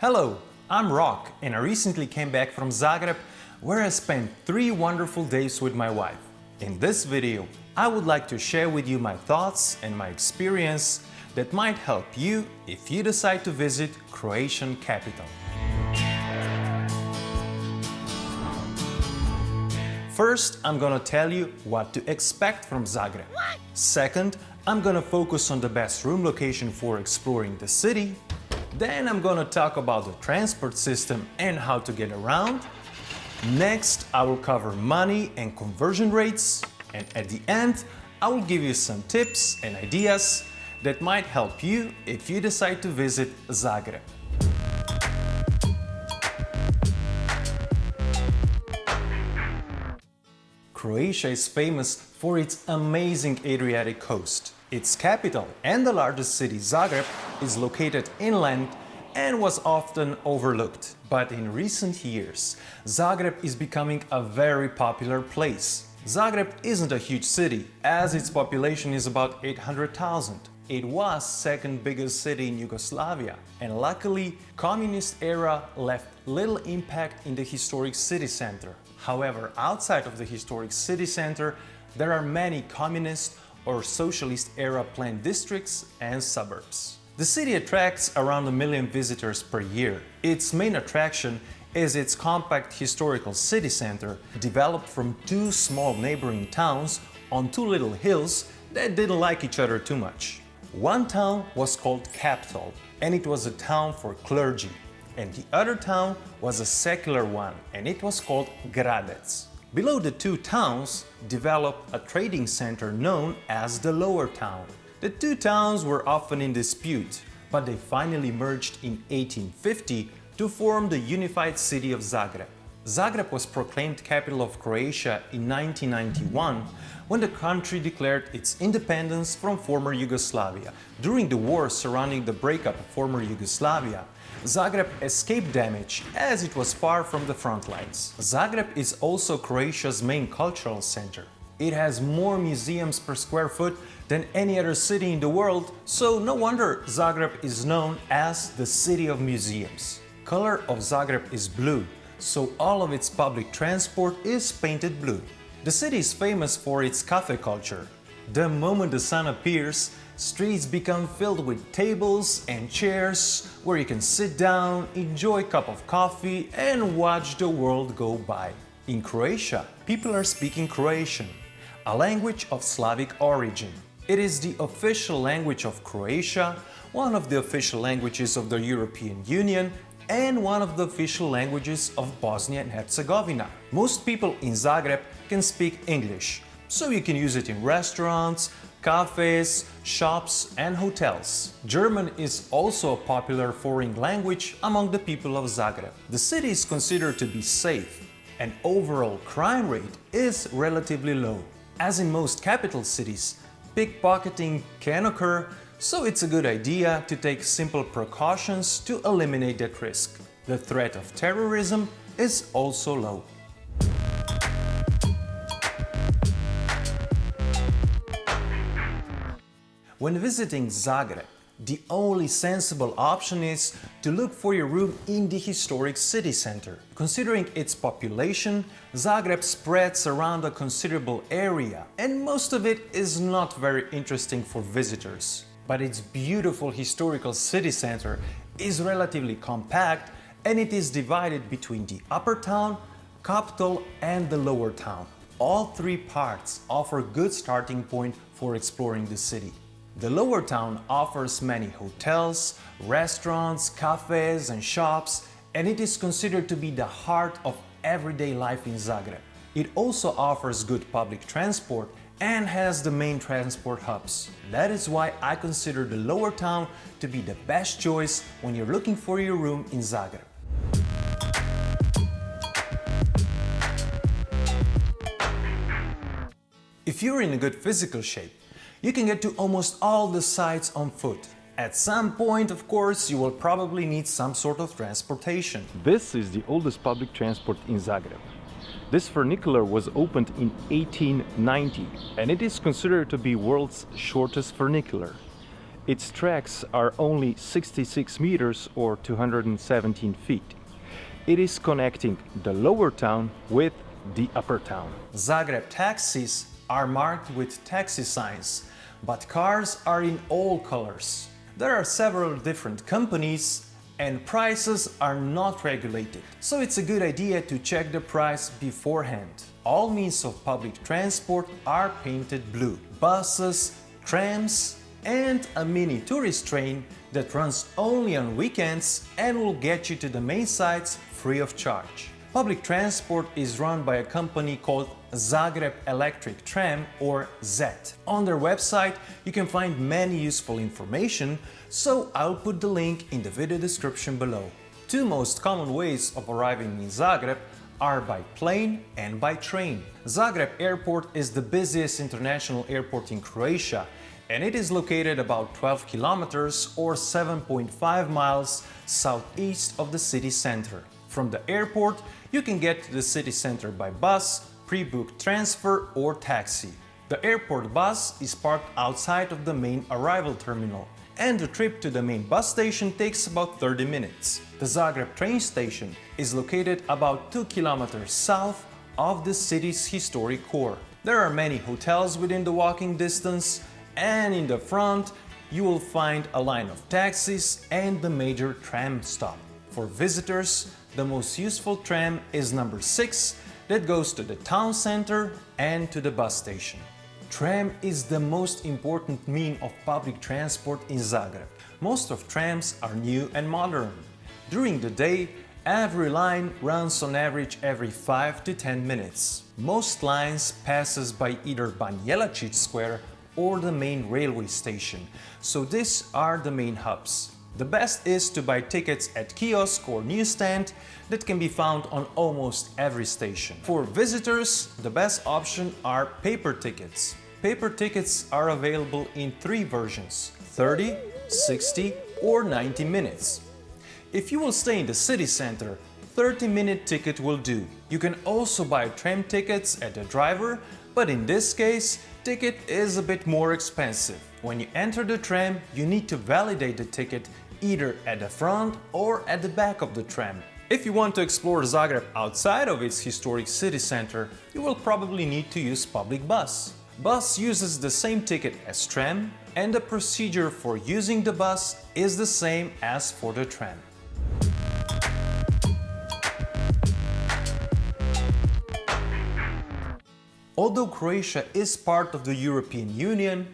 Hello, I'm Rok and I recently came back from Zagreb where I spent 3 wonderful days with my wife. In this video, I would like to share with you my thoughts and my experience that might help you if you decide to visit Croatian capital. First, I'm gonna tell you what to expect from Zagreb. Second, I'm gonna focus on the best room location for exploring the city. Then I'm gonna talk about the transport system and how to get around. Next, I will cover money and conversion rates. And at the end, I will give you some tips and ideas that might help you if you decide to visit Zagreb. Croatia is famous for its amazing Adriatic coast. Its capital and the largest city, Zagreb, is located inland and was often overlooked. But in recent years, Zagreb is becoming a very popular place. Zagreb isn't a huge city, as its population is about 800,000. It was second biggest city in Yugoslavia, and luckily, communist era left little impact in the historic city center. However, outside of the historic city center, there are many communist or socialist era planned districts and suburbs. The city attracts around 1 million visitors per year. Its main attraction is its compact historical city center, developed from 2 small neighboring towns on 2 little hills that didn't like each other too much. One town was called Capital, and it was a town for clergy, and the other town was a secular one, and it was called Gradec. Below the 2 towns developed a trading center known as the Lower Town. The 2 towns were often in dispute, but they finally merged in 1850 to form the unified city of Zagreb. Zagreb was proclaimed capital of Croatia in 1991 when the country declared its independence from former Yugoslavia. During the war surrounding the breakup of former Yugoslavia, Zagreb escaped damage as it was far from the front lines. Zagreb is also Croatia's main cultural center. It has more museums per square foot than any other city in the world, so no wonder Zagreb is known as the city of museums. Color of Zagreb is blue, so all of its public transport is painted blue. The city is famous for its caffe culture. The moment the sun appears, streets become filled with tables and chairs where you can sit down, enjoy a cup of coffee and watch the world go by. In Croatia, people are speaking Croatian, a language of Slavic origin. It is the official language of Croatia, one of the official languages of the European Union, and one of the official languages of Bosnia and Herzegovina. Most people in Zagreb can speak English, so you can use it in restaurants, cafes, shops and hotels. German is also a popular foreign language among the people of Zagreb. The city is considered to be safe, and overall crime rate is relatively low. As in most capital cities, pickpocketing can occur, so it's a good idea to take simple precautions to eliminate that risk. The threat of terrorism is also low. When visiting Zagreb, the only sensible option is to look for your room in the historic city center. Considering its population, Zagreb spreads around a considerable area, and most of it is not very interesting for visitors. But its beautiful historical city center is relatively compact, and it is divided between the upper town, capital and the lower town. All 3 parts offer a good starting point for exploring the city. The lower town offers many hotels, restaurants, cafes and shops, and it is considered to be the heart of everyday life in Zagreb. It also offers good public transport and has the main transport hubs. That is why I consider the lower town to be the best choice when you're looking for your room in Zagreb. If you're in a good physical shape, you can get to almost all the sites on foot. At some point, of course, you will probably need some sort of transportation. This is the oldest public transport in Zagreb. This funicular was opened in 1890, and it is considered to be world's shortest funicular. Its tracks are only 66 meters or 217 feet. It is connecting the lower town with the upper town. Zagreb taxis are marked with taxi signs, but cars are in all colors. There are several different companies and prices are not regulated, so it's a good idea to check the price beforehand. All means of public transport are painted blue. Buses, trams, and a mini tourist train that runs only on weekends and will get you to the main sites free of charge. Public transport is run by a company called Zagreb Electric Tram or ZET. On their website you can find many useful information, so I'll put the link in the video description below. Two most common ways of arriving in Zagreb are by plane and by train. Zagreb Airport is the busiest international airport in Croatia, and it is located about 12 kilometers or 7.5 miles southeast of the city center. From the airport, you can get to the city center by bus, pre-booked transfer or taxi. The airport bus is parked outside of the main arrival terminal, and the trip to the main bus station takes about 30 minutes. The Zagreb train station is located about 2 kilometers south of the city's historic core. There are many hotels within the walking distance, and in the front you will find a line of taxis and the major tram stop. For visitors, the most useful tram is number 6 that goes to the town center and to the bus station. Tram is the most important mean of public transport in Zagreb. Most of trams are new and modern. During the day, every line runs on average every 5 to 10 minutes. Most lines passes by either Banjelačić Square or the main railway station, so these are the main hubs. The best is to buy tickets at kiosk or newsstand that can be found on almost every station. For visitors, the best option are paper tickets. Paper tickets are available in 3 versions: 30, 60 or 90 minutes. If you will stay in the city center, 30-minute ticket will do. You can also buy tram tickets at the driver, but in this case, ticket is a bit more expensive. When you enter the tram, you need to validate the ticket either at the front or at the back of the tram. If you want to explore Zagreb outside of its historic city center, you will probably need to use public bus. Bus uses the same ticket as tram, and the procedure for using the bus is the same as for the tram. Although Croatia is part of the European Union,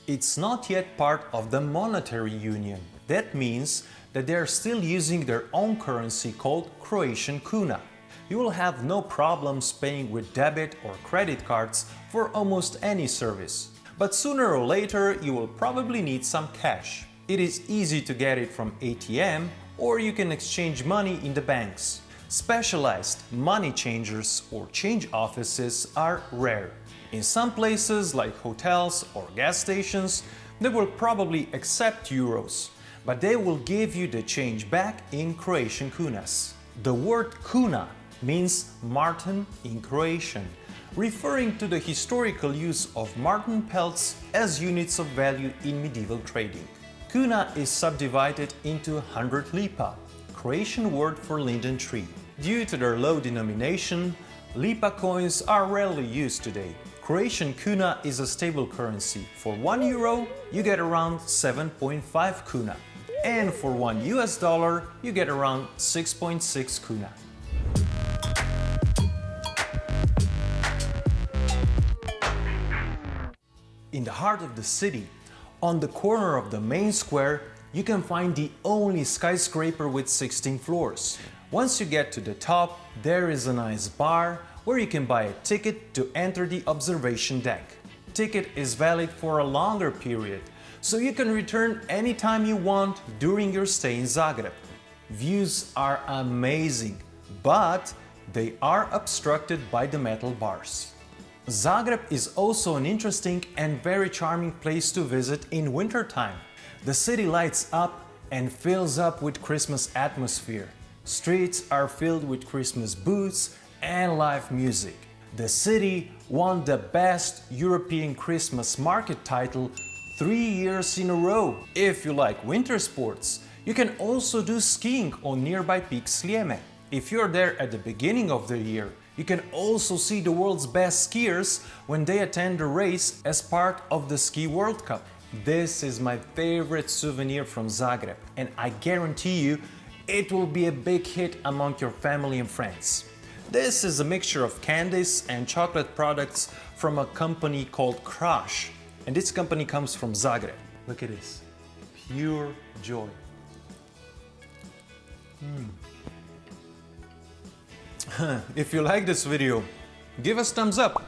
it's not yet part of the monetary union. That means that they are still using their own currency called Croatian kuna. You will have no problems paying with debit or credit cards for almost any service. But sooner or later you will probably need some cash. It is easy to get it from ATM, or you can exchange money in the banks. Specialized money changers or change offices are rare. In some places like hotels or gas stations, they will probably accept euros, but they will give you the change back in Croatian kunas. The word kuna means marten in Croatian, referring to the historical use of marten pelts as units of value in medieval trading. Kuna is subdivided into 100 lipa, Croatian word for linden tree. Due to their low denomination, lipa coins are rarely used today. Croatian kuna is a stable currency. For €1 you get around 7.5 kuna, and for $1 you get around 6.6 kuna. In the heart of the city, on the corner of the main square, you can find the only skyscraper with 16 floors. Once you get to the top, there is a nice bar where you can buy a ticket to enter the observation deck. Ticket is valid for a longer period, so you can return anytime you want during your stay in Zagreb. Views are amazing, but they are obstructed by the metal bars. Zagreb is also an interesting and very charming place to visit in wintertime. The city lights up and fills up with Christmas atmosphere. Streets are filled with Christmas booths and live music. The city won the Best European Christmas Market title 3 years in a row. If you like winter sports, you can also do skiing on nearby Peak Sljeme. If you're there at the beginning of the year, you can also see the world's best skiers when they attend a race as part of the Ski World Cup. This is my favorite souvenir from Zagreb, and I guarantee you it will be a big hit among your family and friends. This is a mixture of candies and chocolate products from a company called Croatia, and this company comes from Zagreb. Look at this, pure joy. If you like this video, give us thumbs up.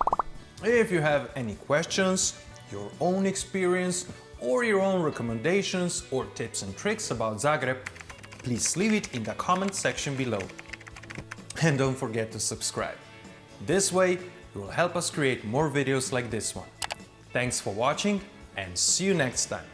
If you have any questions, your own experience, or your own recommendations or tips and tricks about Zagreb, please leave it in the comment section below. And don't forget to subscribe. This way, you will help us create more videos like this one. Thanks for watching and see you next time.